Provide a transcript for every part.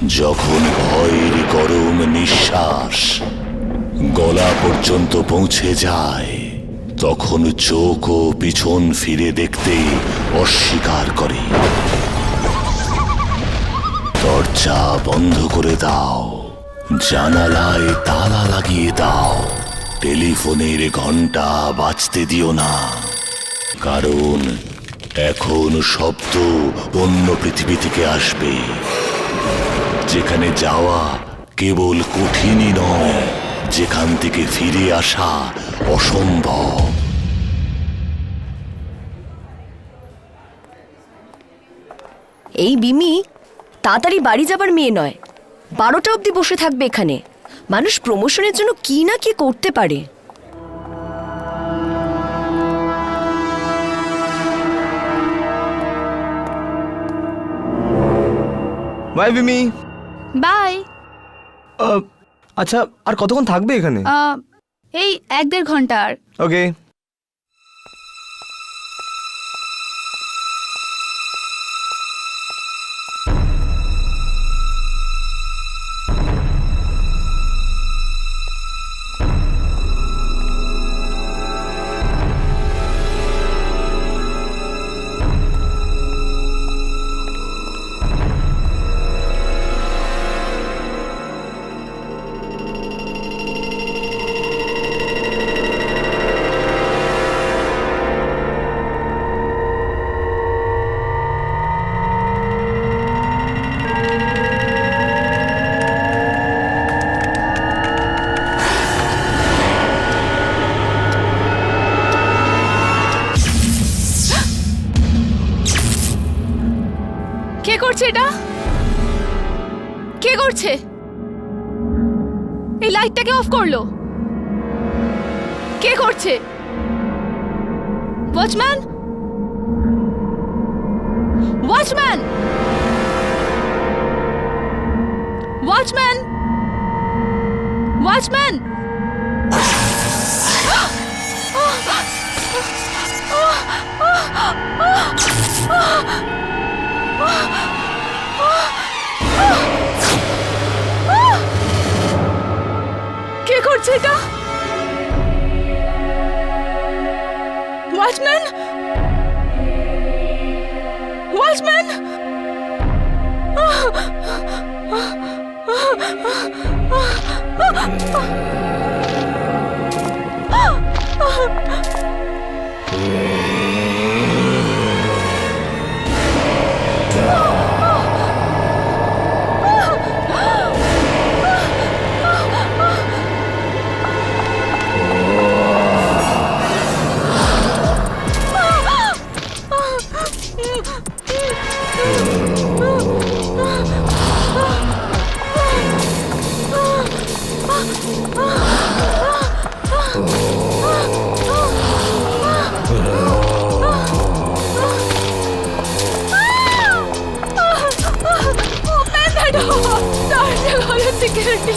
যখন ভয়ের গরম নিঃশ্বাস গলা পর্যন্ত পৌঁছে যায়, তখন চোখ ও পিছন ফিরে দেখতে অস্বীকার করে। দরজা বন্ধ করে দাও, জানালায় তালা লাগিয়ে দাও, টেলিফোনের ঘন্টা বাজতে দিও না, কারণ এখন শব্দ অন্য পৃথিবী থেকে আসবে, যেখানে যাওয়া কেবল কঠিনই নয়, যেখান থেকে ফিরে আসা অসম্ভব। এই বিমি তাড়াতাড়ি বাড়ি যাবার মেয়ে নয়, 12টা অবধি বসে থাকবে এখানে। মানুষ প্রমোশনের জন্য কি না কি করতে পারে। বাই বিমি। বাই। আচ্ছা, আর কতক্ষণ থাকবে এখানে? এই 1-1.5 ঘন্টা। আর ওকে। কে করছে এটা? কে করছে? এই লাইটটাকে অফ করলো কে করছে? ওয়াচম্যান! ওয়াচম্যান! ওয়াচম্যান! ওয়াচম্যান! কে করছে এটা? ওয়াচম্যান! ওয়াচম্যান! Security.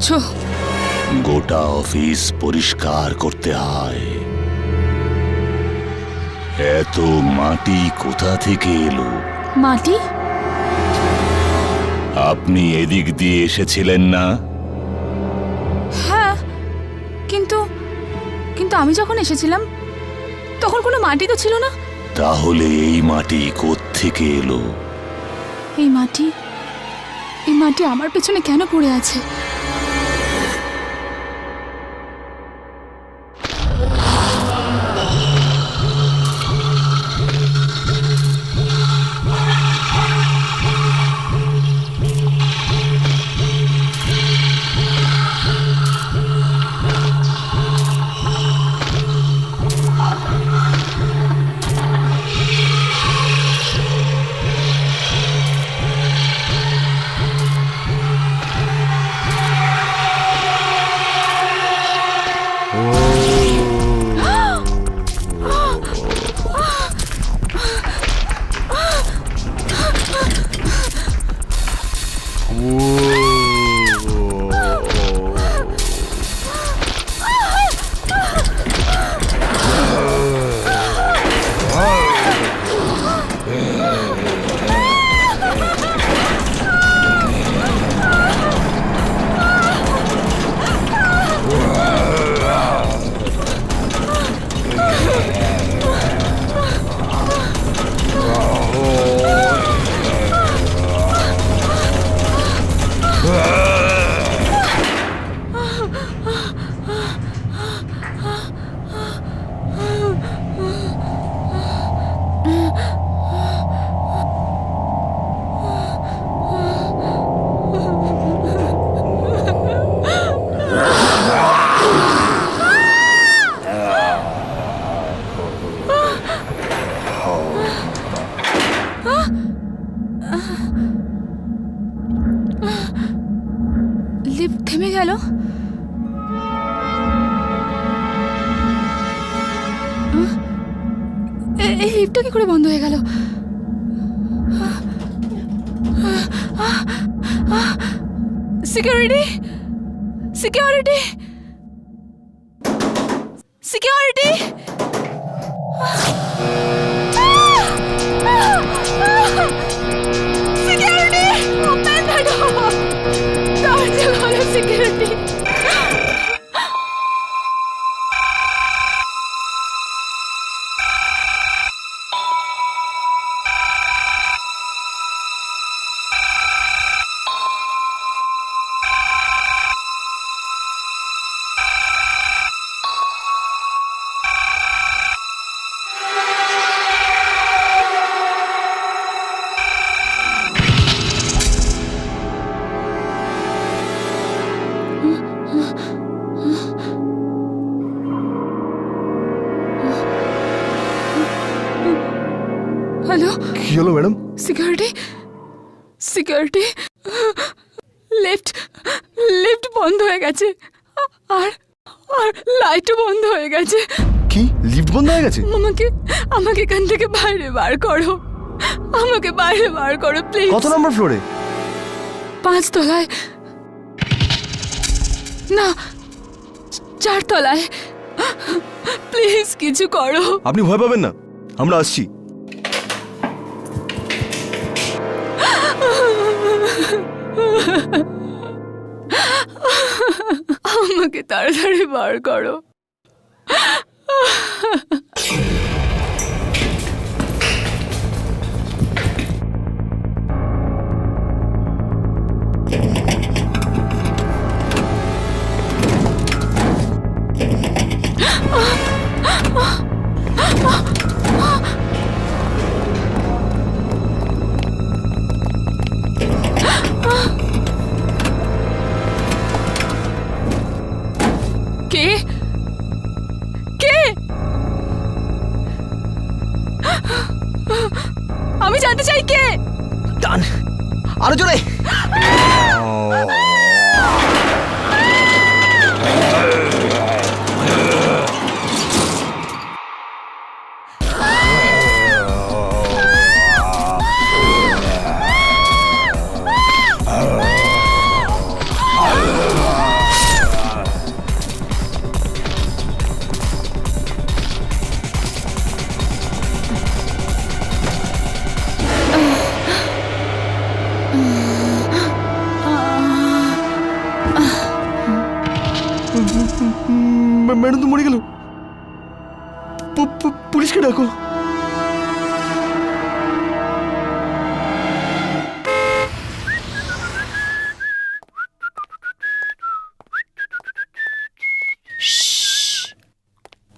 করছো? গোটা অফিস পরিষ্কার করতে হয়। এত মাটি কোথা থেকে এলো? মাটি? আপনি এদিক দিয়ে এসেছিলেন না? হ্যাঁ, কিন্তু কিন্তু আমি যখন এসেছিলাম তখন কোনো মাটি তো ছিল না। তাহলে এই মাটি কোত্থেকে এলো? এই মাটি আমার পেছনে কেন পড়ে আছে? লিফট থেমে গেল। এই লিফটটা কি করে বন্ধ হয়ে গেল? Security, security, security! Security, open the door! দরজা খোলো সিকিউরিটি! হ্যালো, কি হলো ম্যাডাম? Security, security! লিফট বন্ধ হয়ে গেছে, আর আর লাইটও বন্ধ হয়ে গেছে। কি, লিফট বন্ধ হয়ে গেছে? আমাকে এখান থেকে বাইরে বার করো, আমাকে বাইরে বার করো প্লিজ। কত নম্বর ফ্লোরে? 5 তলায়, না 4 তলায়। প্লিজ কিছু করো। আপনি ভয় পাবেন না, আমরা আসছি। আমাকে তাড়াতাড়ি বার করো। কে কে? আমি জানতে চাই কে। টান, আরো জোরে। ম্যাডাম তো মরে গেল। পুলিশকে ডাকো।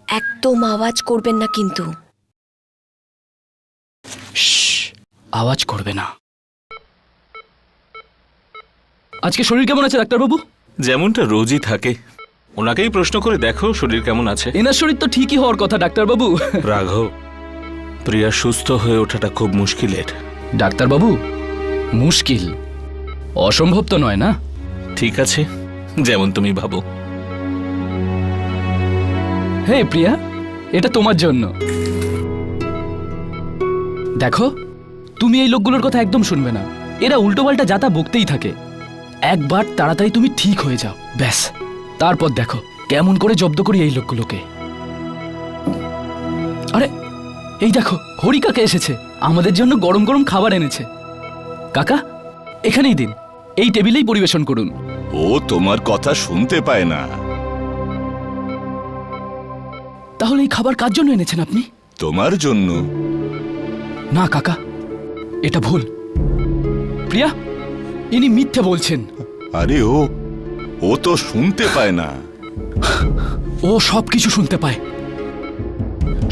একদম আওয়াজ করবেন না কিন্তু। আওয়াজ করবে না। আজকে শরীর কেমন আছে ডাক্তারবাবু? যেমনটা রোজই থাকে, ওনাকেই প্রশ্ন করে দেখো শরীর কেমন আছে। এনার শরীর তো ঠিকই হওয়ার কথা ডাক্তারবাবু। রাঘব, প্রিয়া সুস্থ হয়ে ওঠাটা খুব মুশকিলের। ডাক্তারবাবু, মুশকিল অসম্ভব তো নয় না? ঠিক আছে, যেমন তুমি ভাবো। হে প্রিয়া, এটা তোমার জন্য। দেখো, তুমি এই লোকগুলোর কথা একদম শুনবে না। এরা উল্টোপাল্টা যাতা বকতেই থাকে। একবার তাড়াতাড়ি তুমি ঠিক হয়ে যাও, ব্যাস। তারপর দেখো কেমন করে জব্দ করি এই লোকগুলোকে। আরে এই দেখো, হরি কাকা এসেছে, আমাদের জন্য গরম গরম খাবার এনেছে। কাকা, এখানেই দিন, এই টেবিলেই পরিবেশন করুন। ও তোমার কথা শুনতে পায় না। তাহলে এই খাবার কার জন্য এনেছেন আপনি? তোমার জন্য। না কাকা, এটা ভুল। প্রিয়া, ইনি মিথ্যে বলছেন। আরে ও তো শুনতে পায় না। ও সবকিছু শুনতে পায়,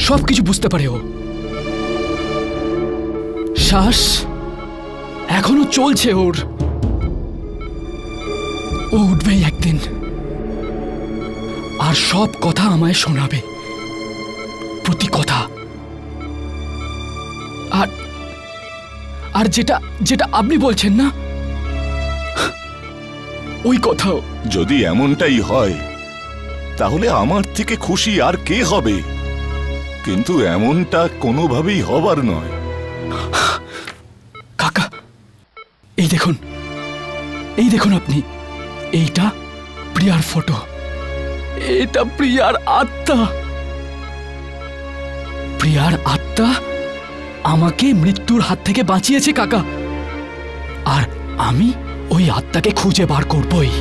সবকিছু বুঝতে পারে। ও শ্বাস এখনো চলছে ওর। ও উঠবেই একদিন, আর সব কথা আমায় শোনাবে, প্রতি কথা। আর আর যেটা যেটা আপনি বলছেন না, ওই কথাও। যদি এমনটাই হয় তাহলে আমার থেকে খুশি আর কে হবে? কিন্তু এমনটা কোনোভাবেই হবার নয়। কাকা, এই দেখুন, এই দেখুন আপনি, এইটা প্রিয়ার ফটো, এটা প্রিয়ার আত্মা। প্রিয়ার আত্মা আমাকে মৃত্যুর হাত থেকে বাঁচিয়েছে কাকা, আর আমি ওই আত্মাকে খুঁজে বার করবই।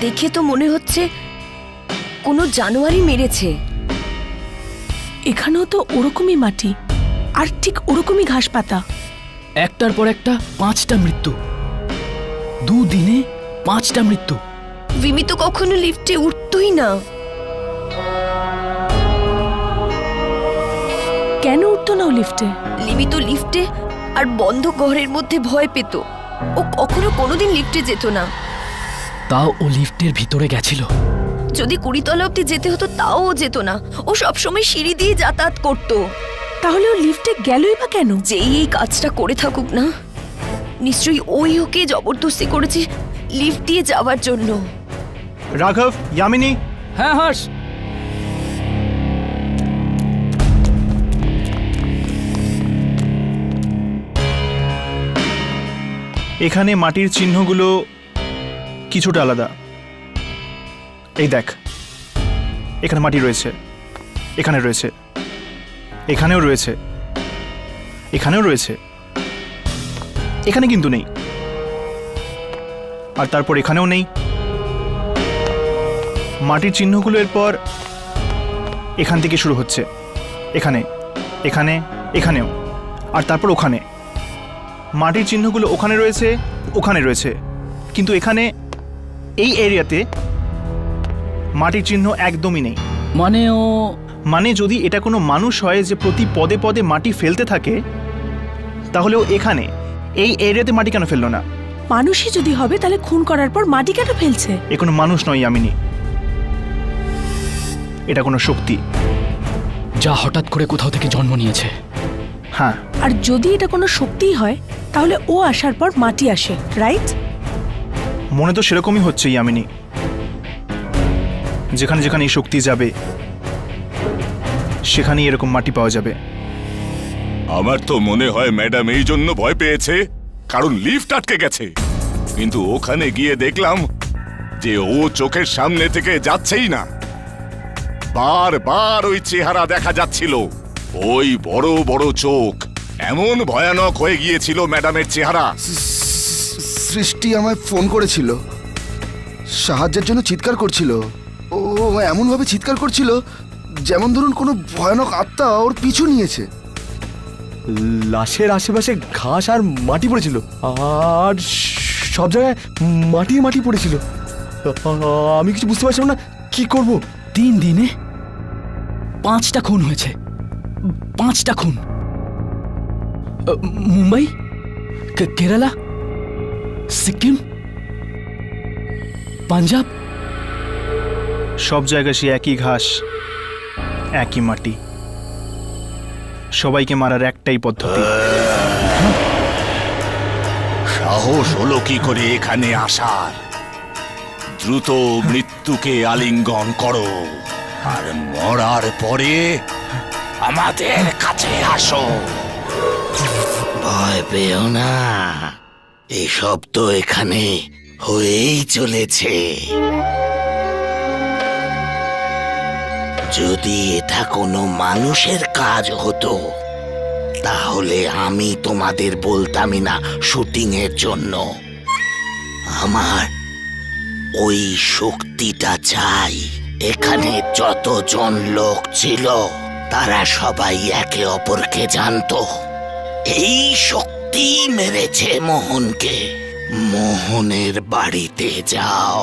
দেখে তো মনে হচ্ছে কোনো জানোয়ারই মেরেছে। এখানেও তো ওরকমই মাটি, আর ঠিক ওরকমই ঘাস পাতা। একটার পর একটা 5টা মৃত্যু, 2 দিনে 5টা মৃত্যু। বিমি তো কখনো লিফটে উঠতই না। কেন উঠতো না ও লিফটে? লিমি তো লিফটে আর বন্ধ ঘরের মধ্যে ভয় পেত। ও কখনো কোনোদিন লিফটে যেত না। তাও ও লিফটের ভিতরে গেছিল। যদি 20 তলা অব্দি যেতে হতো তাও ও যেত না। ও সবসময় সিঁড়ি দিয়ে যাতায়াত করতো। তাহলে ও লিফটে গেলই বা কেন? যেই এই কাজটা করে থাকুক না, নিশ্চয়ই ওই ওকে জবরদস্তি করেছে লিফট দিয়ে যাওয়ার জন্য। রাঘব, ইয়ামিনী, হ্যাঁ হর্ষ, এখানে মাটির চিহ্নগুলো কিছুটা আলাদা। এই দেখ, এখানে মাটি রয়েছে, এখানে রয়েছে, এখানেও রয়েছে, এখানেও রয়েছে, এখানে কিন্তু নেই, আর তারপর এখানেও নেই। মাটির চিহ্নগুলো এরপর এখান থেকে শুরু হচ্ছে, এখানে, এখানে, এখানেও, আর তারপর ওখানে। মাটির চিহ্নগুলো ওখানে রয়েছে, ওখানে রয়েছে, কিন্তু এখানে এই এরিয়াতে মাটির চিহ্ন একদমই নেই। মানে যদি এটা কোনো মানুষ হয় যে প্রতি পদে পদে মাটি ফেলতে থাকে, তাহলে ও এখানে এই এরিয়াতে মাটি কেন ফেললো না? মানুষই যদি হবে তাহলে খুন করার পর মাটি কেন ফেলছে? এ কোনো মানুষ নয় ইয়ামিনী, এটা কোনো শক্তি, যা হঠাৎ করে কোথাও থেকে জন্ম নিয়েছে। হ্যাঁ, আর যদি এটা কোনো শক্তিই হয় তাহলে ও আসার পর মাটি আসে, রাইট? মনে তো সেরকমই হচ্ছে ইয়ামিনী। যেখানে যেখানে এই শক্তি যাবে সেখানেই এরকম মাটি পাওয়া যাবে। আমার তো মনে হয় ম্যাডাম এই জন্য ভয় পেয়েছে কারণ লিফট আটকে গেছে। কিন্তু ওখানে গিয়ে দেখলাম যে ও চোখের সামনে থেকে যাচ্ছেই না, বারবার ওই চেহারা দেখা যাচ্ছিল। ওই বড় বড় চোখ, এমন ভয়ানক হয়ে গিয়েছিল ম্যাডামের চেহারা। সৃষ্টি আমায় ফোন করেছিল। সাহায্যের জন্য চিৎকার করছিল। ও এমনভাবে চিৎকার করছিল যেমন ধরুন কোনো ভয়ানক আত্মা ওর পিছু নিয়েছে। লাশের আশেপাশে ঘাস আর মাটি পড়েছিল, আর সব জায়গায় মাটি মাটি পড়েছিল। আমি কিছু বুঝতে পারছিলাম না কি করব। 3 দিনে 5টা খুন হয়েছে, 5টা খুন। মুম্বাই, কেরালা, সিকিম, পাঞ্জাব, সব জায়গায় সে একই ঘাস, একই মাটি। সবাইকে মারার একটাই পদ্ধতি। সাহস হলো কি করে এখানে আসার? দ্রুত মৃত্যুকে আলিঙ্গন করো, আর মরার পরে আমাদের কাছে আসো। ভয় পেও না, এসব তো এখানে হয়েই চলেছে। যদি এটা কোনো মানুষের কাজ হতো তাহলে আমি তোমাদের বলতামই না শুটিং এর জন্য। আমার ওই শক্তিটা চাই। এখানে যতজন লোক ছিল তারা সবাই একে অপরকে জানতো। এই শক্তি মেরেছে মোহনকে। মোহনের বাড়িতে যাও।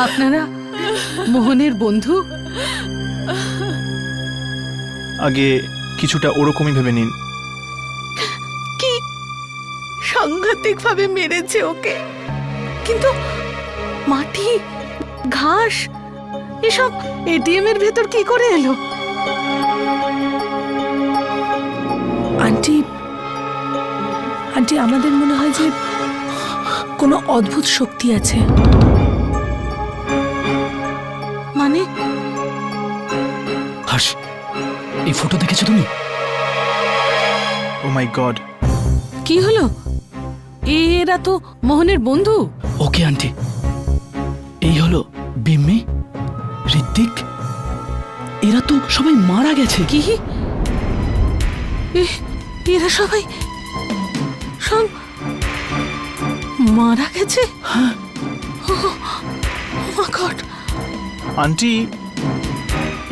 আপনারা মোহনের বন্ধু? আগে কিছুটা ওরকমই ভেবে নিন। কি সাংঘাতিক ভাবে মেরেছে ওকে, কিন্তু মাটি, ঘাস এসব এটিএম এর ভেতর কি করে এলো? আন্টি, আন্টি আমাদের মনে হয় যে কোনো অদ্ভুত শক্তি আছে। মানে? হর্ষ, এই ফটো দেখেছো তুমি? ও মাই গড, কি হলো? এরা তো মোহনের বন্ধু। ওকে আন্টি, এই হলো বিম্মি, ঋত্বিক। এরা তো সবাই মারা গেছে। কি? এরা সবাই সব মারা গেছে? হ্যাঁ। Oh my God! আন্টি,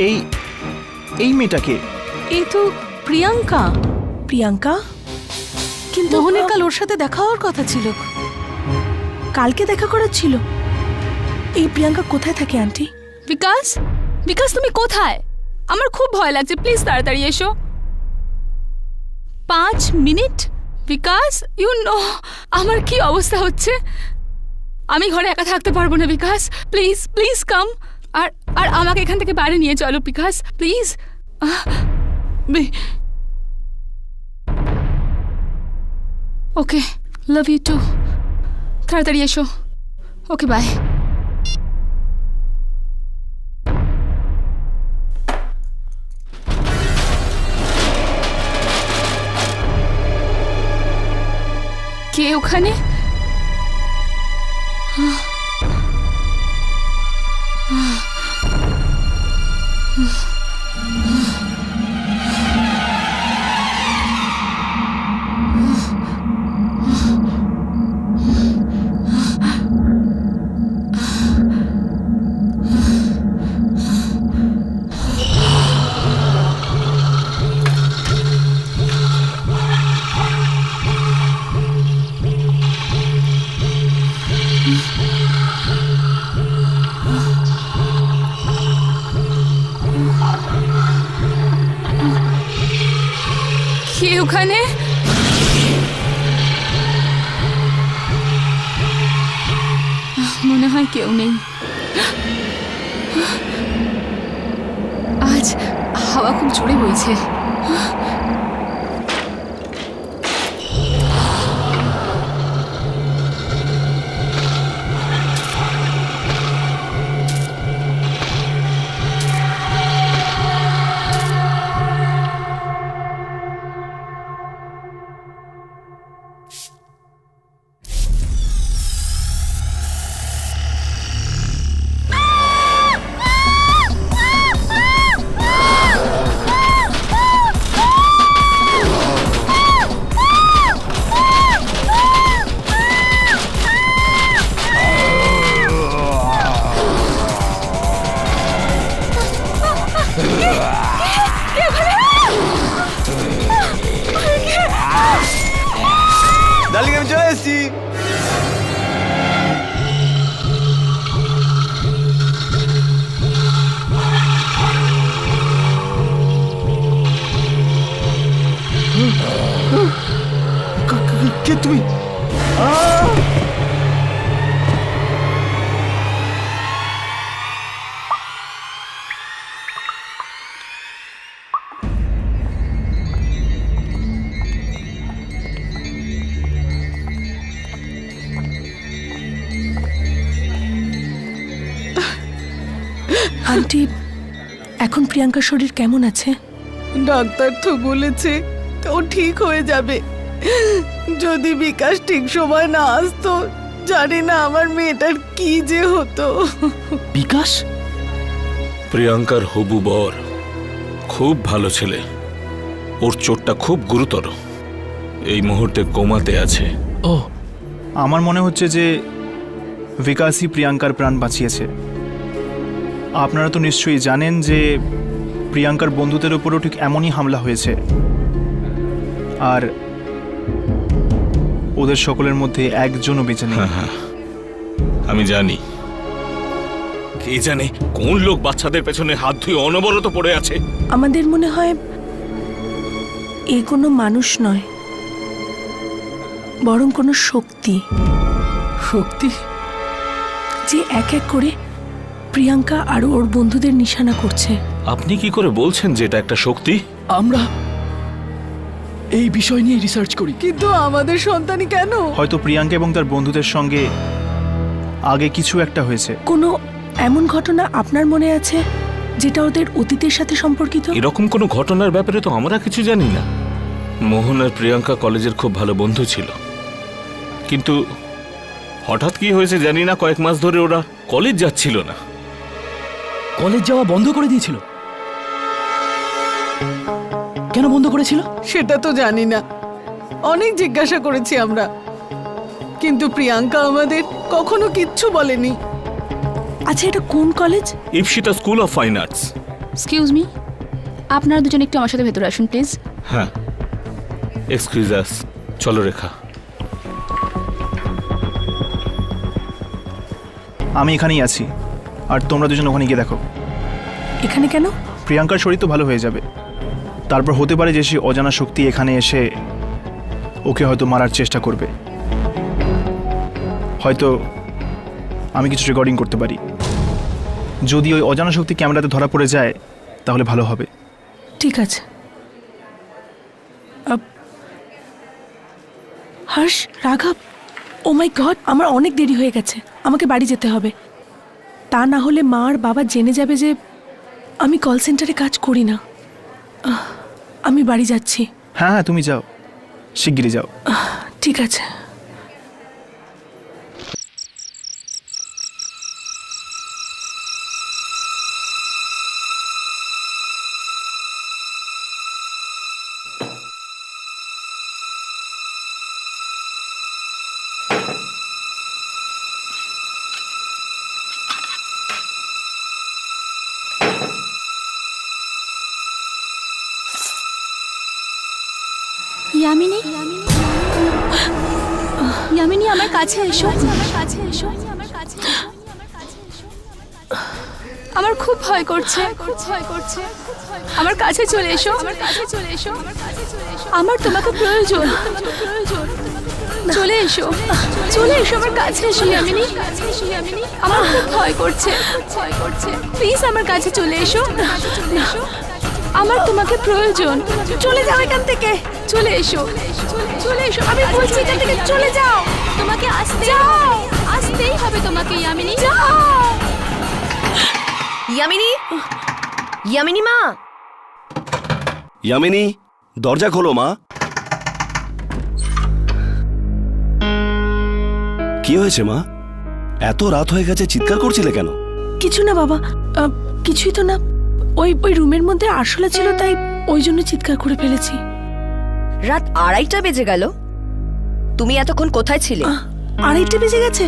এই এই মেয়েটাকে? এই তো প্রিয়াঙ্কা। প্রিয়াঙ্কা? কিন্তু মোহনের কাল ওর সাথে দেখা হওয়ার কথা ছিল। কালকে দেখা করার ছিল। এই প্রিয়াঙ্কা কোথায় থাকে আন্টি? বিকাশ, বিকাশ তুমি কোথায়? আমার খুব ভয় লাগছে, প্লিজ তাড়াতাড়ি এসো। 5 মিনিট? বিকাশ, ইউ নো আমার কি অবস্থা হচ্ছে। আমি ঘরে একা থাকতে পারবো না বিকাশ, প্লিজ প্লিজ কাম। আর আর আমাকে এখান থেকে বাইরে নিয়ে চলো Bikash, please. Okay, love you too. তাড়াতাড়ি এসো। ওকে, বাই। কে ওখানে? কে ওখানে? মনে হয় কেউ নেই। আজ হাওয়া খুব জোরে বইছে। ডার্লিং আমি চলে এসেছি। কে তুমি? আন্টি, এখন প্রিয়াঙ্কার শরীর কেমন আছে? ডাক্তার তো বলেছে ও ঠিক হয়ে যাবে, যদি বিকাশ ঠিক সময় না আসতো জানি না আমার মেয়েটার কি যে হতো। বিকাশ? প্রিয়াঙ্কার হবু বর খুব ভালো ছেলে, ওর চোটটা খুব গুরুতর, এই মুহূর্তে কোমাতে আছে। ও, আমার মনে হচ্ছে যে বিকাশই প্রিয়াঙ্কার প্রাণ বাঁচিয়েছে। আপনারা তো নিশ্চয়ই জানেন যে প্রিয়াঙ্কার বন্ধুদের উপরও ঠিক এমনই হামলা হয়েছে, আর ওদের সকলের মধ্যে একজনও বেঁচে নেই। হ্যাঁ, আমি জানি। কে জানে কোন লোক বাচ্চাদের পেছনে হাত ধুয়ে অনবরত পড়ে আছে। আমাদের মনে হয় এ কোনো মানুষ নয়, বরং কোনো শক্তি। শক্তি? যে এক এক করে প্রিয়াঙ্কা আর ওর বন্ধুদের নিশানা করছে। আপনি কি করে বলছেন যে এটা একটা শক্তি? আমরা এই বিষয় নিয়ে রিসার্চ করি। কিন্তু আমাদের সন্তানই কেন? হয়তো প্রিয়াঙ্কা এবং তার বন্ধুদের সঙ্গে আগে কিছু একটা হয়েছে। কোনো এমন ঘটনা আপনার মনে আছে যেটা ওদের অতীতের সাথে সম্পর্কিত? এরকম কোনো ঘটনার ব্যাপারে তো আমরা কিছু জানি না। মোহন আর প্রিয়াঙ্কা কলেজের খুব ভালো বন্ধু ছিল, কিন্তু হঠাৎ কি হয়েছে জানি না, কয়েক মাস ধরে ওরা কলেজ যাচ্ছিল না। কলেজ যাওয়া বন্ধ করে দিয়েছিল? কেন বন্ধ করেছিল? সেটা তো জানি না, অনেক জিজ্ঞাসা করেছি আমরা, কিন্তু প্রিয়াঙ্কা আমাদের কখনো কিচ্ছু বলেনি। আচ্ছা, এটা কোন college? Ipsita school of fine arts. Excuse me, আপনারা দুজন একটু আমার সাথে ভেতরে আসুন প্লিজ। হ্যাঁ, এক্সকিউজ আস। চলো রেখা। আমি এখানেই আছি, আর তোমরা দুজন ওখানে গিয়ে দেখো। এখানে কেন? প্রিয়াঙ্কার শরীর তো ভালো হয়ে যাবে, তারপর হতে পারে যে সে অজানা শক্তি এখানে এসে ওকে হয়তো মারার চেষ্টা করবে। হয়তো আমি কিছু রেকর্ডিং করতে পারি। যদি ওই অজানা শক্তি ক্যামেরাতে ধরা পড়ে যায় তাহলে ভালো হবে। ঠিক আছে। হর্ষ, রাঘব, ও মাই গড, আমার অনেক দেরি হয়ে গেছে, আমাকে বাড়ি যেতে হবে। তা না হলে মা আর বাবা জেনে যাবে যে আমি কল সেন্টারে কাজ করি না। আমি বাড়ি যাচ্ছি। হ্যাঁ হ্যাঁ, তুমি যাও, শিগগিরই যাও। ঠিক আছে। ইয়ামিনী, ইয়ামিনী আমার কাছে এসো, আমার কাছে এসো। আমার খুব ভয় করছে, খুব ভয় করছে। আমার কাছে চলে এসো, আমার কাছে চলে এসো। আমার তোমাকে প্রয়োজন, চলে এসো, চলে এসো আমার কাছে এসো ইয়ামিনী। আমার খুব ভয় করছে, ভয় করছে। প্লিজ আমার কাছে চলে এসো। আমার তোমাকে প্রয়োজন। চলে যাও এখান থেকে। চলে এসো, চলে এসো, আমি বলছি এখান থেকে চলে যাও। তোমাকে আসতেই হবে তোমাকে ইয়ামিনী। ইয়ামিনী, ইয়ামিনী মা। ইয়ামিনী, দরজা খোলো মা। কি হয়েছে মা? এত রাত হয়ে গেছে, চিৎকার করছিলে কেন? কিছু না বাবা, কিছুই তো না। ওই রুমের মধ্যে আরশোলা ছিল, তাই ওই জন্য চিৎকার করে ফেলেছি। রাত 2:30 বেজে গেল, তুমি এতক্ষণ কোথায় ছিলে? 2:30 বেজে গেছে?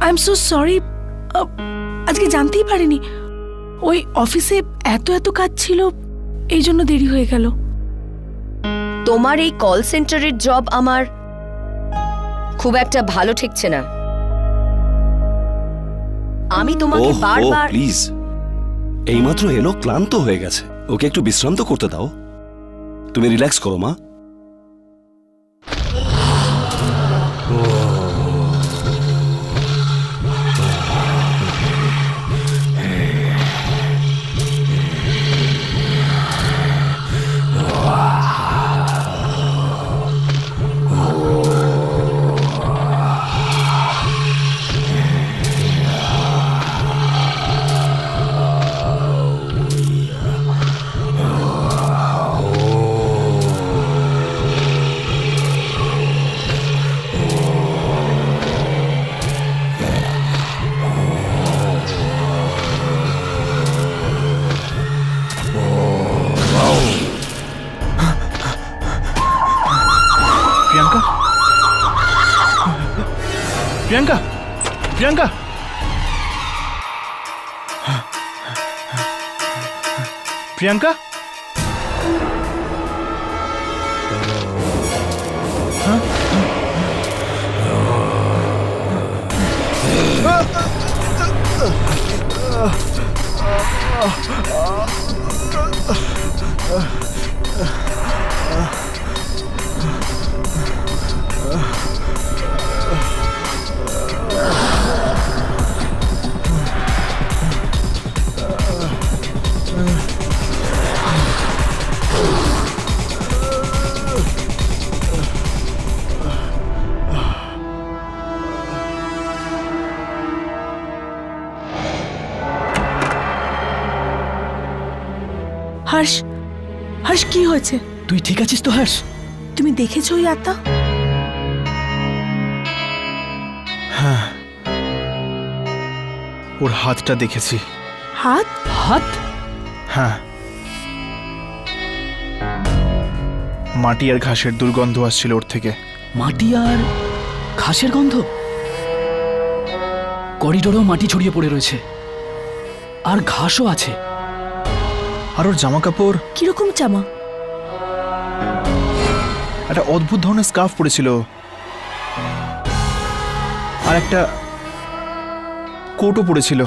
আই এম সো সরি, আজকে জানতেই পারিনি। ওই অফিসে এত কাজ ছিল, এই জন্য দেরি হয়ে গেল। তোমার এই কল সেন্টারের জব আমার খুব একটা ভালো ঠেকছে না। আমি তোমাকে বারবার। প্লিজ, এইমাত্র এলো, ক্লান্ত হয়ে গেছে, ওকে একটু বিশ্রাম তো করতে দাও। তুমি রিল্যাক্স করো মা। প্রিয়াঙ্কা, প্রিয়াঙ্কা, প্রিয়াঙ্কা, হর্ষ, কি হয়েছে? তুই ঠিক আছিস তো হর্ষ? তুমি দেখেছো ওই আত্মা? হ্যাঁ, ওর হাতটা দেখেছি। হাত? হাত? হ্যাঁ, মাটি আর ঘাসের দুর্গন্ধ আসছিল ওর থেকে। মাটি আর ঘাসের গন্ধ? করিডোরেও মাটি ছড়িয়ে পড়ে রয়েছে, আর ঘাসও আছে। আর ওর জামা কাপড়? কিরকম জামা? একটা অদ্ভুত ধরনের স্কার্ফ পরেছিল, আর একটা কোটও পরেছিল।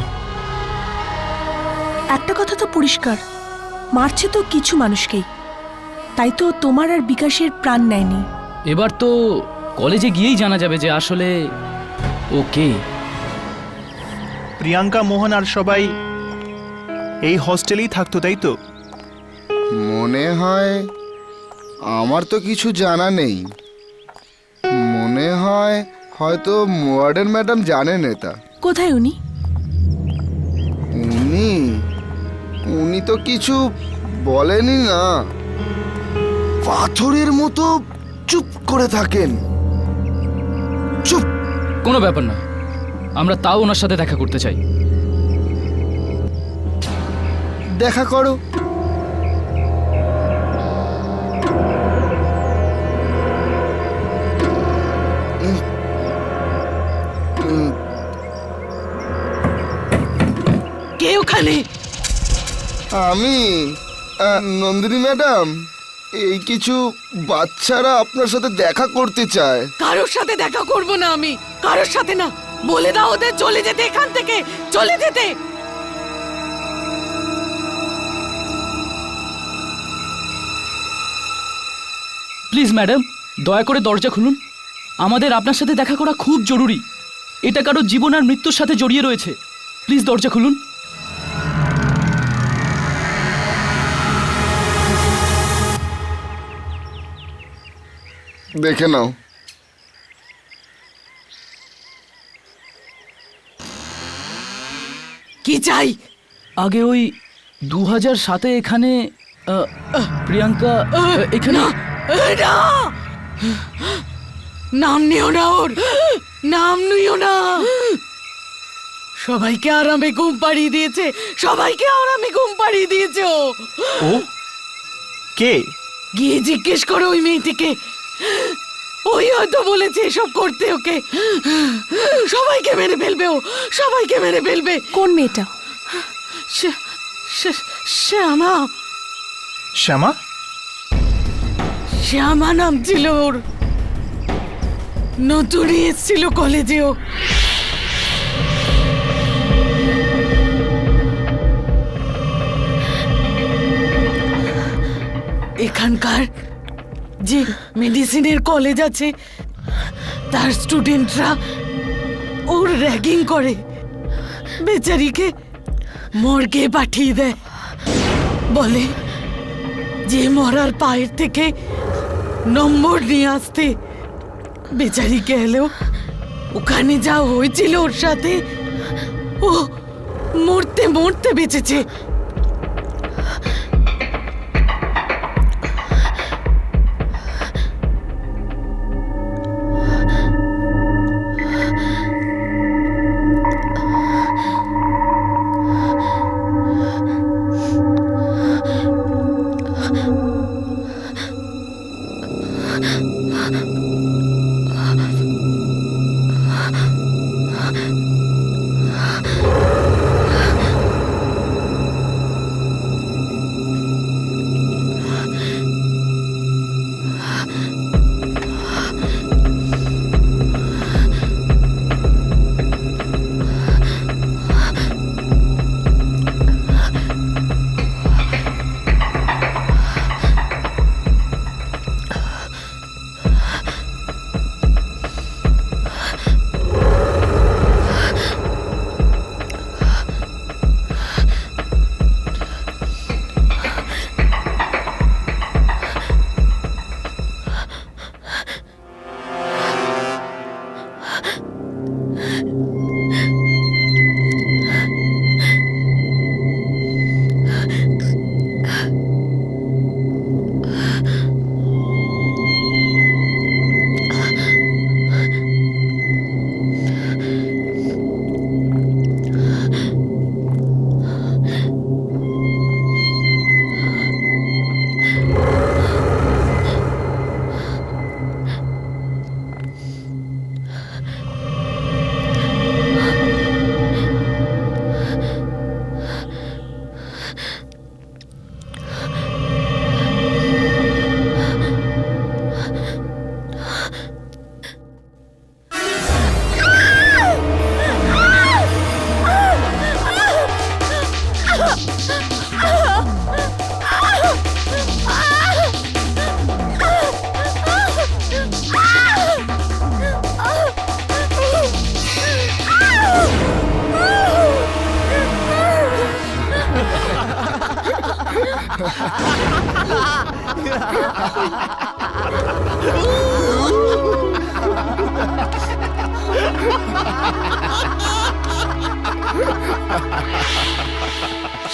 একটা কথা তো পরিষ্কার, মারছে তো কিছু মানুষকেই, তাই তো তোমার আর বিকাশের প্রাণ নেয়নি। এবার তো কলেজে গিয়েই জানা যাবে যে আসলে ও কে। প্রিয়াঙ্কা, মোহন আর সবাই এই হস্টেলেই থাকতো, তাই তো? মনে হয়, আমার তো কিছু জানা নেই। মনে হয় হয়তো ওয়ার্ডেন ম্যাডাম জানেন এটা। কোথায় উনি? উনি তো কিছু বলেনি না, পাথরের মতো চুপ করে থাকেন। চুপ। কোনো ব্যাপার না, আমরা তাও ওনার সাথে দেখা করতে চাই। দেখা করো। কে ওখানে? আমি, নন্দিনী ম্যাডাম, এই কিছু বাচ্চারা আপনার সাথে দেখা করতে চায়। কারোর সাথে দেখা করব না আমি, কারোর সাথে না। বলে দাও ওদের চলে যেতে, এখান থেকে চলে যেতে। প্লিজ ম্যাডাম, দয়া করে দরজা খুলুন। আমাদের আপনার সাথে দেখা করা খুব জরুরি। এটা কারো জীবন আর মৃত্যুর সাথে জড়িয়ে রয়েছে। প্লিজ দরজা খুলুন। দেখে নাও। কি চাই? আগে ওই 2007-এ এখানে প্রিয়াঙ্কা এখানে না, নাম নিও না, ওর নাম নিও না। সবাইকে আরামে ঘুম পাড়িয়ে দিয়েছে, সবাইকে আরামে ঘুম পাড়িয়ে দিয়েছে ও। ও কে? গিয়ে জিজ্ঞেস করো ওই মেয়েটিকে, ওই হয়তো বলেছে এসব করতে ওকে। সবাইকে মেরে ফেলবে ও, সবাইকে মেরে ফেলবে। কোন মেয়েটা? শ্যামা। শ্যামা? শ্যামা নাম ছিল ওর, নতুনই এসেছিল কলেজেও। এখানকার যে মেডিসিনের কলেজ আছে তার স্টুডেন্টরা ওর র্যাগিং করে, বেচারিকে মর্গে পাঠিয়ে দেয়। বলে যে মরার পায়ের থেকে নম্বর নিয়ে আসতে। বেচারি গেলেও ওখানে যা হয়েছিল ওর সাথে, ও মরতে মরতে বেঁচেছে।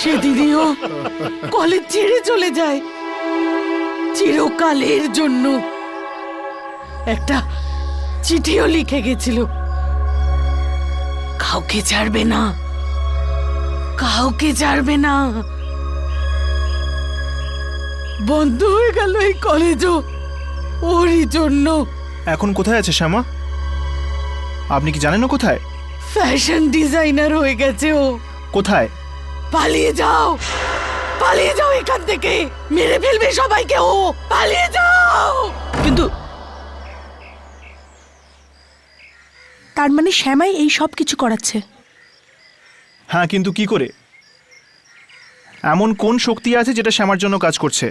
সেদিনও কলেজ ছেড়ে চলে যায় চিরকালের জন্য। একটা চিঠিও লিখে গেছিল, কাউকে ছাড়বে না, কাউকে ছাড়বে না। বন্ধ হয়ে গেল এই কলেজও ওরই জন্য। এখন কোথায় আছে শ্যামা? আপনি কি জানেন ও কোথায়? ফ্যাশন ডিজাইনার হয়ে গেছে ও। কোথায়? পালিয়ে যাও, পালিয়ে যাও এখান থেকে, মেরে ফেলবে সবাইকে ও। পালিয়ে যাও। কিন্তু তার মানে শ্যামাই এই সব কিছু করাচ্ছে? হ্যাঁ, কিন্তু কি করে? এমন কোন শক্তি আছে যেটা শ্যামার জন্য কাজ করছে?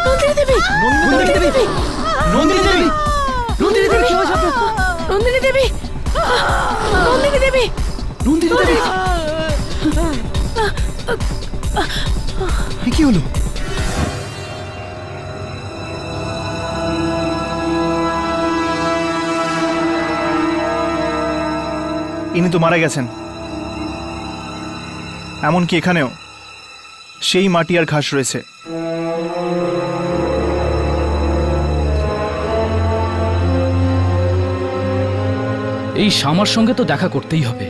নন্দিনী দেবী, নন্দিনী দেবী, নন্দিনী দেবী, নন্দিনী দেবী, নন্দিনী দেবী, নন্দিনী দেবী, নন্দিনী দেবী। কি হলো? ইনি তো মারা গেছেন। এমনকি এখানেও সেই মাটি আর ঘাস রয়েছে। এই শ্যামার সঙ্গে তো দেখা করতেই হবে।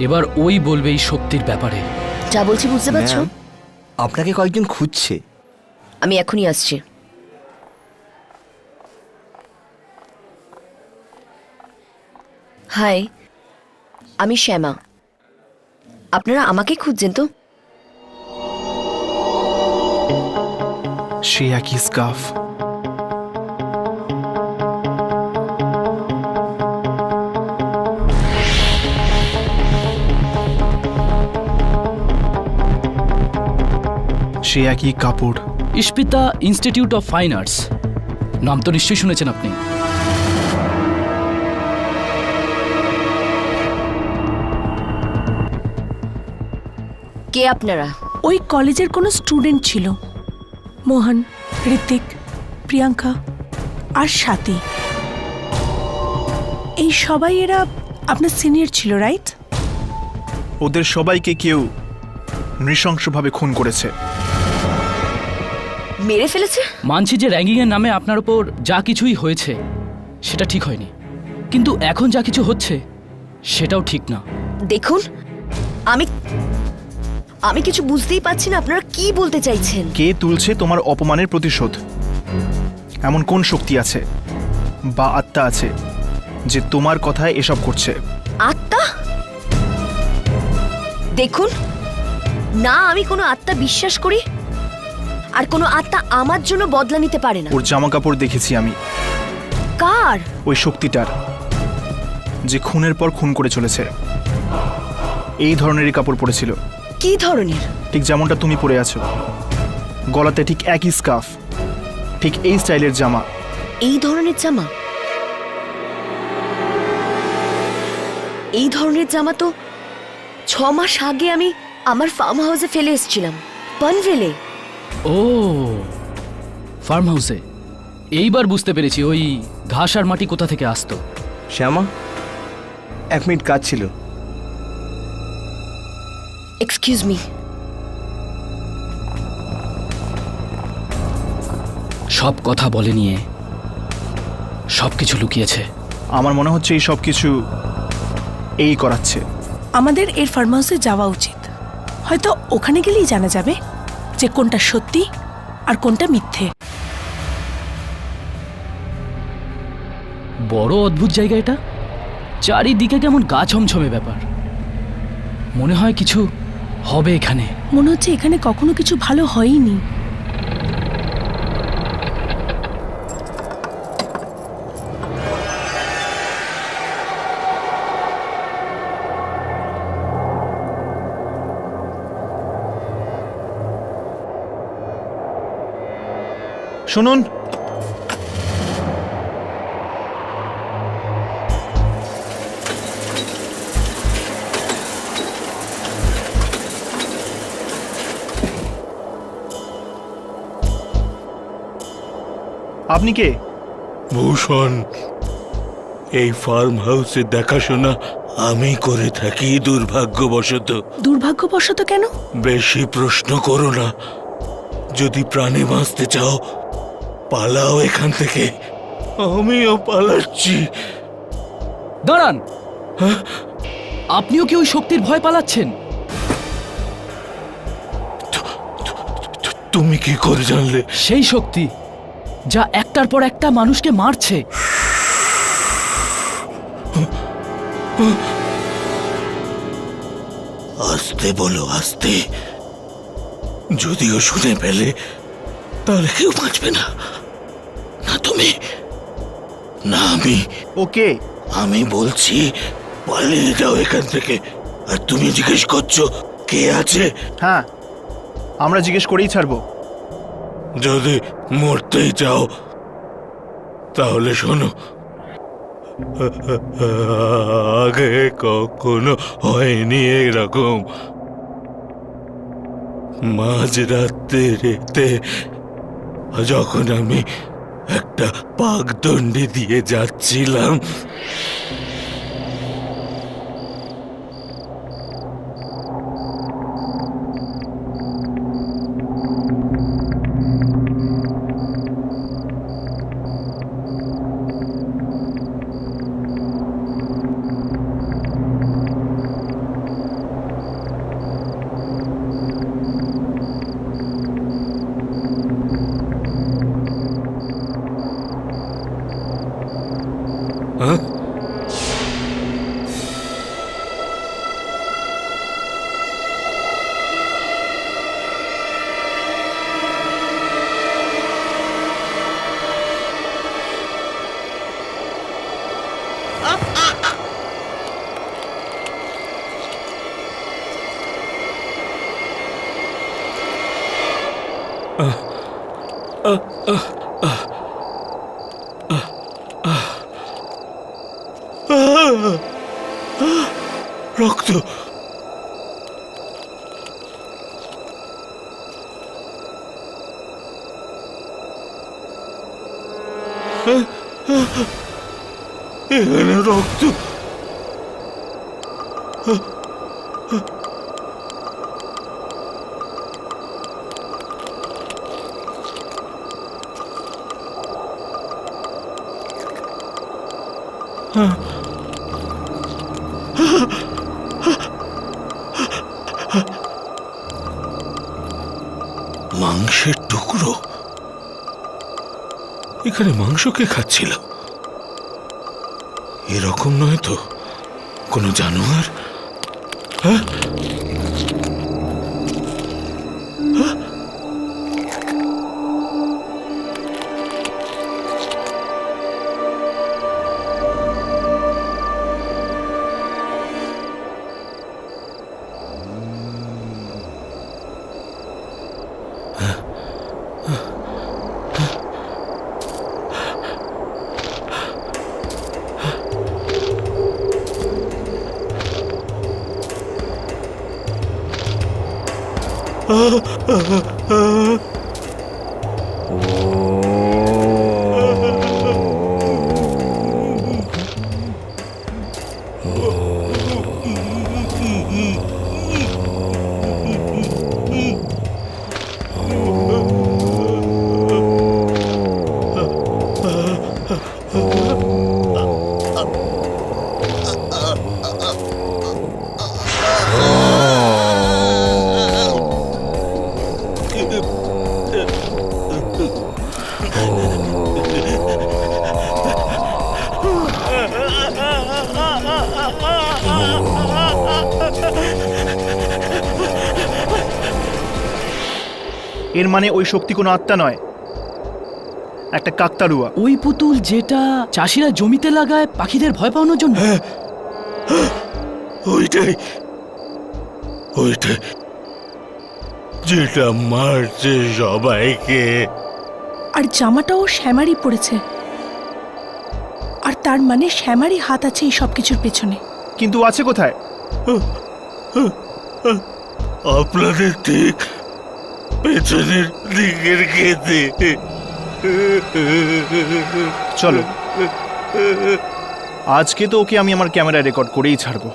এবার ওই বলবে এই শক্তির ব্যাপারে। যা বলছি বুঝতে পারছো? আপনাকে কয়েকজন খুঁজছে। আমি এখনই আসছি। হাই, আমি শ্যামা। আপনারা আমাকে খুঁজছেন তো? সে একই স্কার্ফ। সে একই কাপড়। Ispita institute of fine arts, নাম তো নিশ্চয়ই শুনেছেন আপনি। কে আপনারা? ওই কলেজের কোনো স্টুডেন্ট ছিল, মোহন, ঋত্বিক, প্রিয়াঙ্কা আর স্বাতী। এই সবাই এরা আপনার সিনিয়র ছিল, রাইট? ওদের সবাইকে কেউ নৃশংসভাবে খুন করেছে। মেরে ফেলেছে? মানছি যে র্যাঙ্কিং এর নামে আপনার উপর যা কিছুই হয়েছে সেটা ঠিক হয়নি, কিন্তু এখন যা কিছু হচ্ছে সেটাও ঠিক না। দেখুন, আমি কিছু বুঝতেই পারছি না আপনারা কি বলতে চাইছেন। কে তুলছে তোমার অপমানের প্রতিশোধ? এমন কোন শক্তি আছে বা আত্মা আছে যে তোমার কথায় এসব করছে? আত্মা? দেখুন না, আমি কোনো আত্মা বিশ্বাস করি, আর কোনো আত্মা আমার জন্য বদলা নিতে পারে না। ওর জামা কাপড় দেখেছি আমি। কার? ওই শক্তিটার, যে খুনের পর খুন করে চলেছে। এই ধরনেরই কাপড় পরেছিল। কি ধরনের? ঠিক যেমনটা তুমি পরে আছো, গলাতে ঠিক একই স্কার্ফ, ঠিক এই স্টাইলের জামা। এই ধরনের জামা? এই ধরনের জামা তো 6 মাস আগে আমি আমার ফার্ম হাউসে ফেলে এসেছিলাম, পনভেলে। ও, ফার্ম হাউসে। এইবার বুঝতে পেরেছি ওই ঘাস আর মাটি কোথা থেকে আসতো। শ্যামা, 1 মিনিট কাজ ছিল। Excuse me. সব কথা বলে নিয়ে সব কিছু লুকিয়েছে। আমার মনে হচ্ছে এই সব কিছু এই করাচ্ছে। আমাদের এর ফার্ম হাউসে যাওয়া উচিত। হয়তো ওখানে গেলেই জানা যাবে যে কোনটা সত্যি আর কোনটা মিথ্যে। বড় অদ্ভুত জায়গা এটা, চারিদিকে কেমন গা ছমছমে ব্যাপার। মনে হয় কিছু হবে এখানে। মনে হচ্ছে এখানে কখনো কিছু ভালো হয়নি। শুনুন, আপনি কে? ভূষণ, এই ফার্ম হাউসের দেখাশোনা আমি করে থাকি দুর্ভাগ্যবশত। দুর্ভাগ্যবশত কেন? বেশি প্রশ্ন করো না। যদি প্রাণে বাঁচতে চাও পালাও এখান থেকে। আমিও পালাচ্ছি। দাঁড়ান, আপনিও কি ওই শক্তির ভয় পালাচ্ছেন? তুমি কি করে জানলে? সেই শক্তি যা একটার পর একটা মানুষকে মারছে। আস্তে বলো, আস্তে। যদিও শুনে পেলে তাহলে কেউ বাঁচবে না। না তুমি, না আমি। ওকে, আমি বলছি পালিয়ে যাও এখান থেকে। আর তুমি জিজ্ঞেস করছো কে আছে? হ্যাঁ, আমরা জিজ্ঞেস করেই ছাড়বো। যদি মরতেই চাও তাহলে শোনো, আগে কখনো হয়নি এরকম। মাঝরাতে যখন আমি একটা পাকদণ্ডি দিয়ে যাচ্ছিলাম, রক্ত। এখানে রক্ত। মাংসের টুকরো। এখানে মাংস কে খাচ্ছিল? এরকম নয় তো, কোনো জানোয়ার? হ্যাঁ, এর মানে ওই শক্তি কোনো আত্মা নয়, একটা কাকতাড়ুয়া। ওই পুতুল যেটা চাষিরা জমিতে লাগায় পাখিদের ভয় পাওয়ানোর জন্য। ওইটাই ওইটাই যেটা মারছে সবাইকে। আর জামাটাও শ্যামারই পড়েছে, আর তার মানে শ্যামারই হাত আছে এই সব কিছুর পেছনে। কিন্তু আছে কোথায়? আপনাদের ঠিক পেছনের দিকের খেতে। চলো, আজকে তো ওকে আমি আমার ক্যামেরায় রেকর্ড করেই ছাড়বো।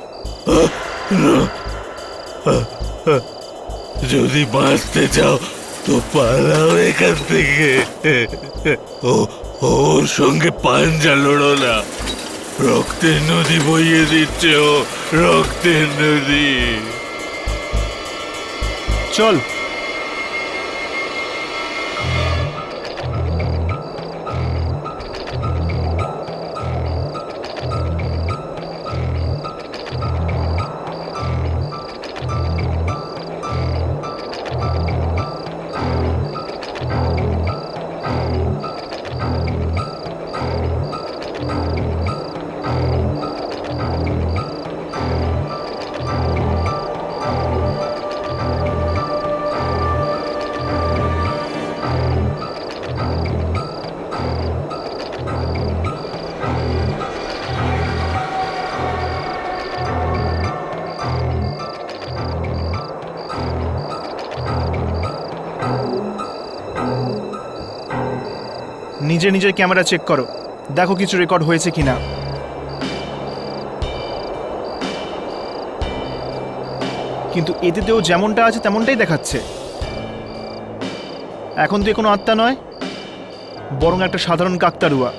যদি বাঁচতে চাও তো পালাও এখান থেকে। ওর সঙ্গে পাঞ্জা লড়ো না, রক্তের নদী বইয়ে দিচ্ছে ও, রক্তের নদী। চল। নিজে নিজের ক্যামেরা চেক করো, দেখো কিছু রেকর্ড হয়েছে কিনা। কিন্তু এতেও যেমনটা আছে তেমনটাই দেখাচ্ছে। এখন তো কোনো আত্মা নয়, বরং একটা সাধারণ কাকতাড়ুয়া।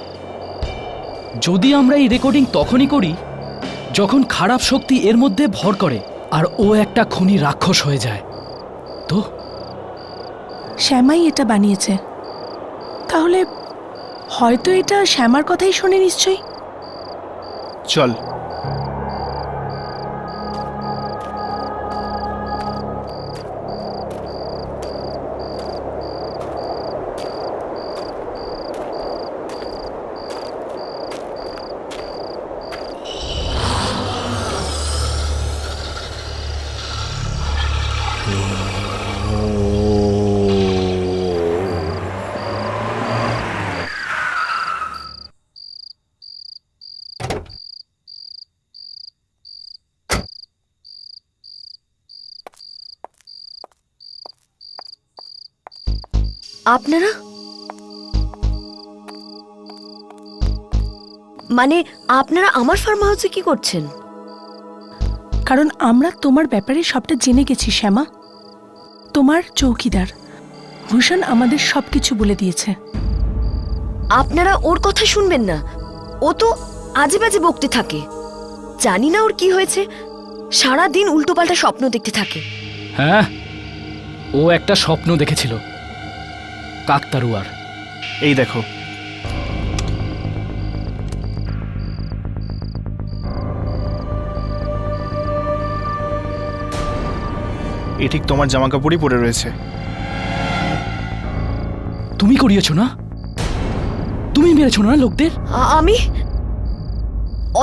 যদি আমরা এই রেকর্ডিং তখনই করি যখন খারাপ শক্তি এর মধ্যে ভর করে আর ও একটা খুনি রাক্ষস হয়ে যায়, তো শ্যামাই এটা বানিয়েছে, তাহলে হয়তো এটা শ্যামার কথাই শোনে নিশ্চয়ই। চল। আপনারা মানে আপনারা আমার ফার্ম হাউসে কি করছেন? কারণ আমরা তোমার ব্যাপারে সবটা জেনে গেছি শ্যামা। তোমার চৌকিদার ভূষণ আমাদের সবকিছু বলে দিয়েছে। আপনারা ওর কথা শুনবেন না, ও তো আজে বাজে বকতে থাকে। জানি না ওর কি হয়েছে, সারা দিন উল্টোপাল্টা স্বপ্ন দেখতে থাকে। হ্যাঁ, ও একটা স্বপ্ন দেখেছিল কাকতারুয়ার। এই দেখো, এ ঠিক তোমার জামা কাপড়ই পরে রয়েছে। তুমি করিয়েছো না? তুমি মেরেছো না লোকদের? আমি?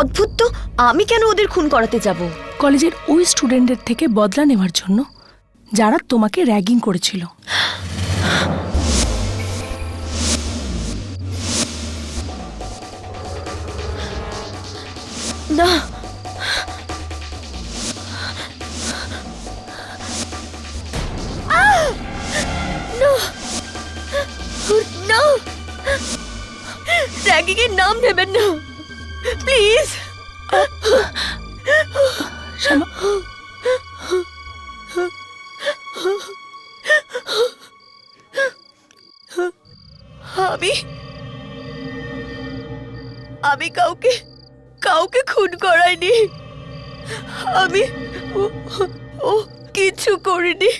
অদ্ভুত তো, আমি কেন ওদের খুন করাতে যাব? কলেজের ওই স্টুডেন্টদের থেকে বদলা নেওয়ার জন্য যারা তোমাকে র্যাগিং করেছিল। না, র্যাগিং এর নাম নেবেন না প্লিজ। আমি কাউকে খুন করাইনি। আমি ও কিচ্ছু করিনি।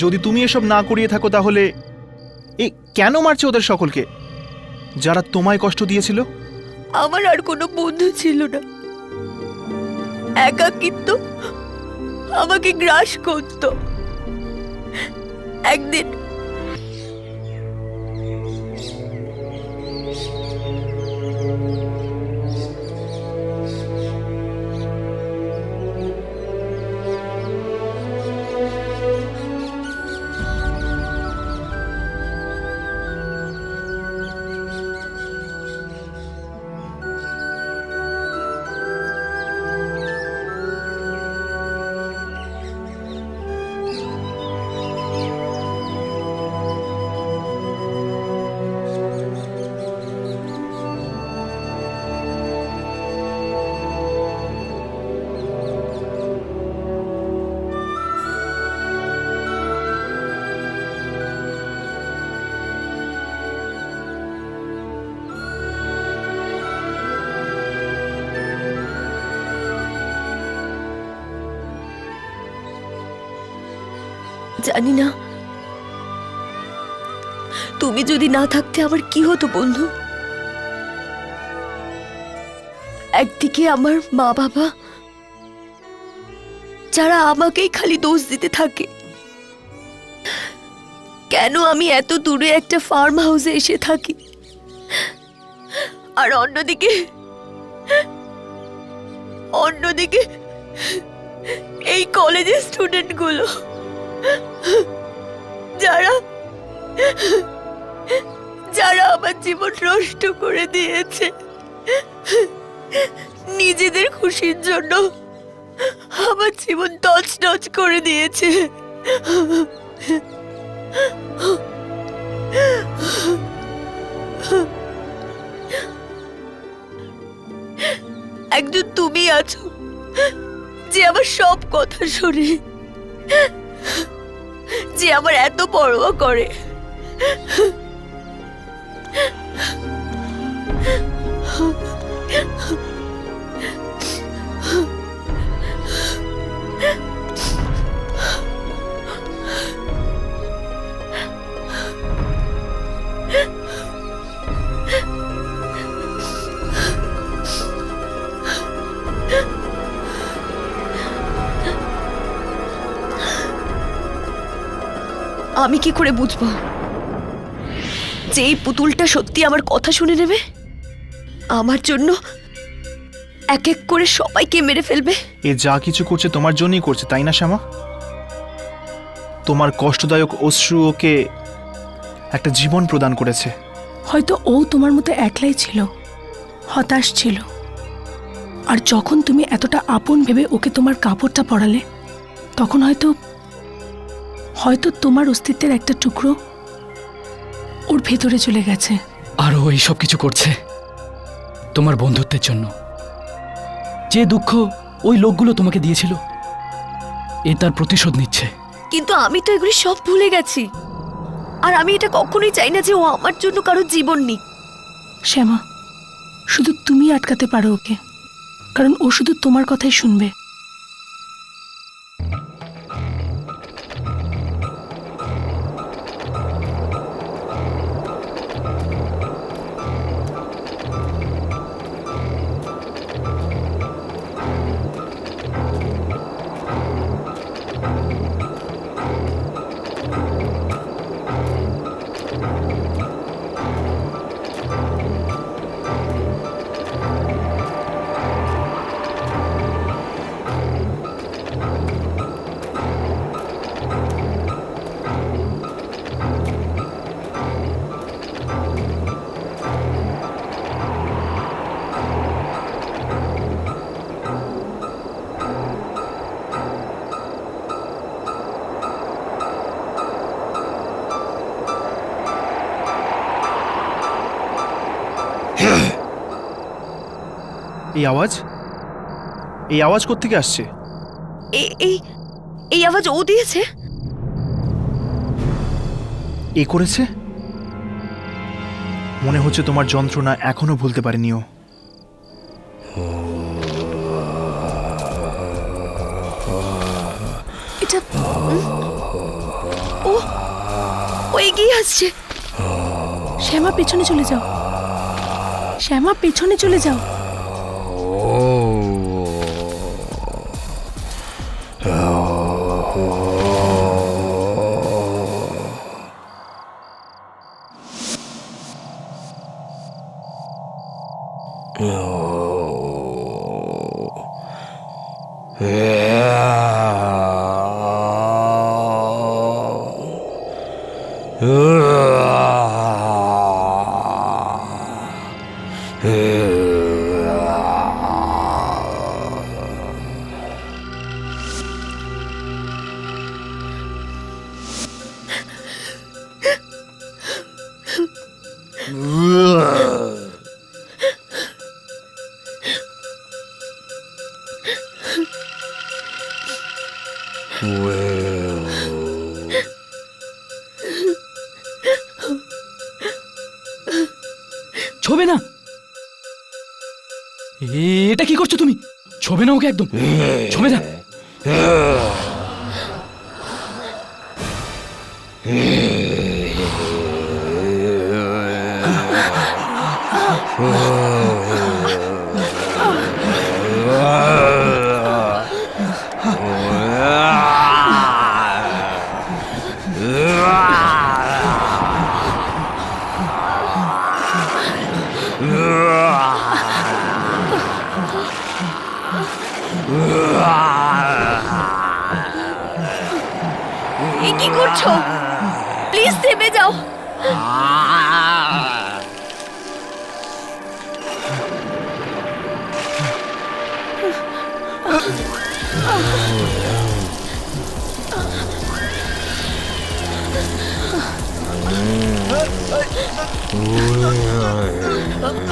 যদি তুমি এসব না করিয়ে থাকো তাহলে এই কেন মারছে ওদের সকলকে যারা তোমায় কষ্ট দিয়েছিল? আমার আর কোনো বন্ধু ছিল না, একাকিত্ব আমাকে গ্রাস করত। একদিন জানি না তুমি যদি না থাকতে আমার কি হতো বন্ধু। একদিকে আমার মা বাবা যারা আমাকেই খালি দোষ দিতে থাকে, কেন আমি এত দূরে একটা ফার্ম হাউসে এসে থাকি। আর অন্যদিকে এই কলেজের স্টুডেন্টগুলো যারা আমার জীবন নষ্ট করে দিয়েছে নিজেদের খুশির জন্য, আমার জীবন তছনছ করে দিয়েছে। একজন তুমি আছো যে আমার সব কথা শোনে, যে আমার এত পরোয়া করে। আমি কি করে বুঝবো যে এই পুতুলটা সত্যি আমার কথা শুনে নেবে, আমার জন্য এক এক করে সবাইকে মেরে ফেলবে? এ যা কিছু করছে তোমার জন্যই করছে, তাই না শ্যামা? তোমার কষ্টদায়ক অশ্রু ওকে একটা জীবন প্রদান করেছে। হয়তো ও তোমার মতো একলাই ছিল, হতাশ ছিল। আর যখন তুমি এতটা আপন ভেবে ওকে তোমার কাপড়টা পরালে, তখন হয়তো হয়তো তোমার অস্তিত্বের একটা টুকরো ওর ভেতরে চলে গেছে। আর ও এইসব কিছু করছে তোমার বন্ধুত্বের জন্য। যে দুঃখ ওই লোকগুলো তোমাকে দিয়েছিল, এ তার প্রতিশোধ নিচ্ছে। কিন্তু আমি তো এগুলি সব ভুলে গেছি, আর আমি এটা কখনোই চাই না যে ও আমার জন্য কারোর জীবন নিক। শ্যামা, শুধু তুমি আটকাতে পারো ওকে, কারণ ও শুধু তোমার কথাই শুনবে। এই আওয়াজ কোত্থেকে আসছে? এই আওয়াজ ও দিয়েছে? এ করেছে? মনে হচ্ছে তোমার যন্ত্রণা এখনো ভুলতে পারেনি ও। এটা ও এগিয়ে আসছে। শ্যামা, পেছনে চলে যাও। শ্যামা, পেছনে চলে যাও। ছোবে না, এটা কি করছো তুমি? ছোবে না ওকে, একদম ছোবে না। কি করছো? প্লিজ থেমে যাও।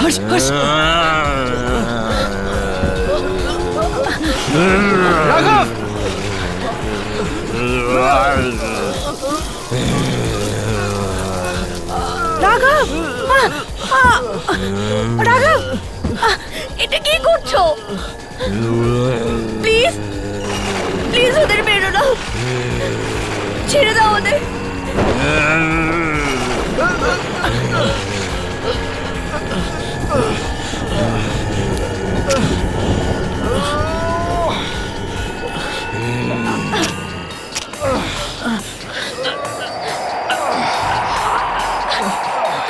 হর্ষ, হর্ষ। রাঘব! রাঘব! রাঘব! এটা কি করছো? প্লিজ প্লিজ ওদের বেরো না, ছেড়ে দাও ওদের।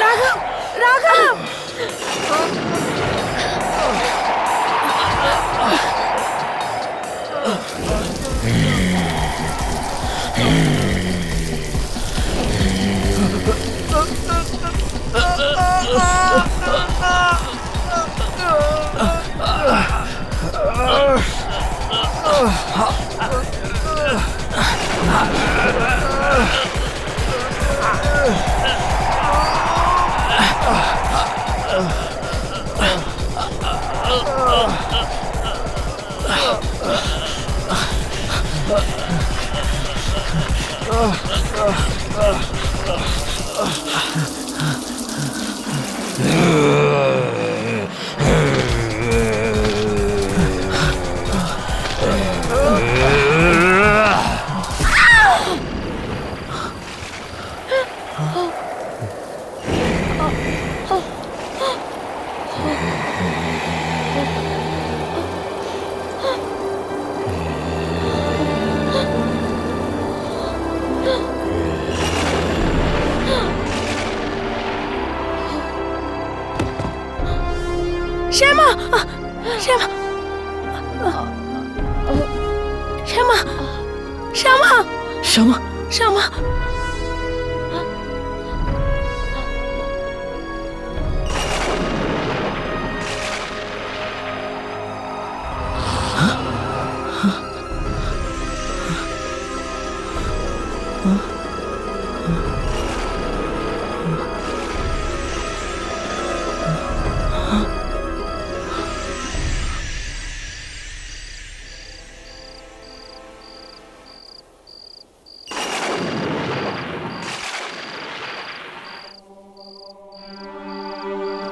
রাঘব! রাঘব! শ্যামা শ্যামা শ্যামা শ্যামা শ্যামা শ্যামা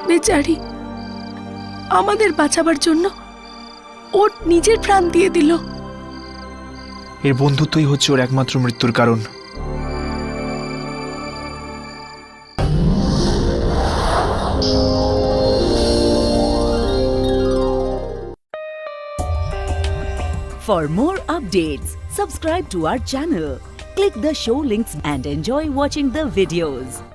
বেচারি আমাদের বাঁচাবার জন্য ওর নিজের প্রাণ দিয়ে দিল। এর বন্ধুত্বই হচ্ছে ওর একমাত্র মৃত্যুর কারণ। For more updates, subscribe to our channel, click the show links and enjoy watching the videos.